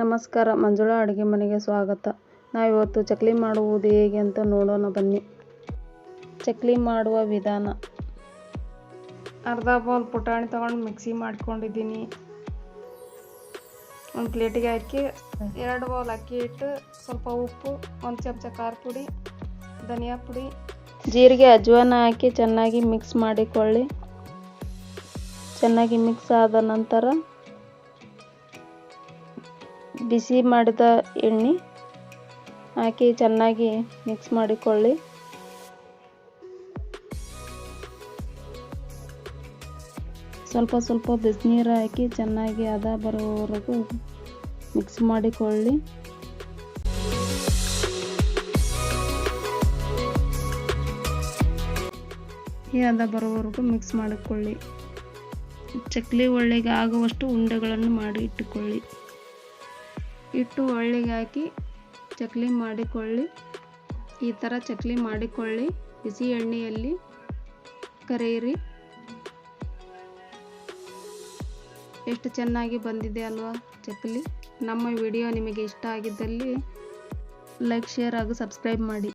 ನಮಸ್ಕಾರ, ಮಂಜುಳಾ ಅಡುಗೆ ಮನೆಗೆ ಸ್ವಾಗತ. ನಾವಿವತ್ತು ಚಕ್ಲಿ ಮಾಡುವುದು ಹೇಗೆ ಅಂತ ನೋಡೋಣ ಬನ್ನಿ. ಚಕ್ಲಿ ಮಾಡುವ ವಿಧಾನ: ಅರ್ಧ ಬೌಲ್ ಪುಟಾಣಿ ತಗೊಂಡು ಮಿಕ್ಸಿ ಮಾಡ್ಕೊಂಡಿದ್ದೀನಿ. ಒಂದು ಪ್ಲೇಟಿಗೆ ಹಾಕಿ 2 ಬೌಲ್ ಅಕ್ಕಿ ಹಿಟ್ಟು, ಸ್ವಲ್ಪ ಉಪ್ಪು, 1 ಚಮಚ ಖಾರ ಪುಡಿ, ಧನಿಯಾ ಪುಡಿ, ಜೀರಿಗೆ, ಅಜ್ವಾನ ಹಾಕಿ ಚೆನ್ನಾಗಿ ಮಿಕ್ಸ್ ಮಾಡಿಕೊಳ್ಳಿ. ಚೆನ್ನಾಗಿ ಮಿಕ್ಸ್ ಆದ ನಂತರ ಬಿಸಿ ಮಾಡಿದ ಎಣ್ಣೆ ಹಾಕಿ ಚೆನ್ನಾಗಿ ಮಿಕ್ಸ್ ಮಾಡಿಕೊಳ್ಳಿ. ಸ್ವಲ್ಪ ಬಿಸಿನೀರು ಹಾಕಿ ಚೆನ್ನಾಗಿ ಹದ ಬರುವವರೆಗೂ ಮಿಕ್ಸ್ ಮಾಡಿಕೊಳ್ಳಿ. ಈ ಹದ ಬರುವವರೆಗೂ ಮಿಕ್ಸ್ ಮಾಡಿಕೊಳ್ಳಿ. ಚಕ್ಲಿ ಒಳ್ಳೆಗೆ ಆಗುವಷ್ಟು ಉಂಡೆಗಳನ್ನು ಮಾಡಿ ಇಟ್ಟುಕೊಳ್ಳಿ. ಇಟ್ಟು ಒಳ್ಳೆಗೆ ಹಾಕಿ ಚಕ್ಲಿ ಮಾಡಿಕೊಳ್ಳಿ. ಈ ಥರ ಚಕ್ಲಿ ಮಾಡಿಕೊಳ್ಳಿ. ಬಿಸಿ ಎಣ್ಣೆಯಲ್ಲಿ ಕರಿಯಿರಿ. ಎಷ್ಟು ಚೆನ್ನಾಗಿ ಬಂದಿದೆ ಅಲ್ವಾ ಚಕ್ಲಿ. ನಮ್ಮ ವಿಡಿಯೋ ನಿಮಗೆ ಇಷ್ಟ ಆಗಿದ್ದಲ್ಲಿ ಲೈಕ್, ಶೇರ್ ಹಾಗೂ ಸಬ್ಸ್ಕ್ರೈಬ್ ಮಾಡಿ.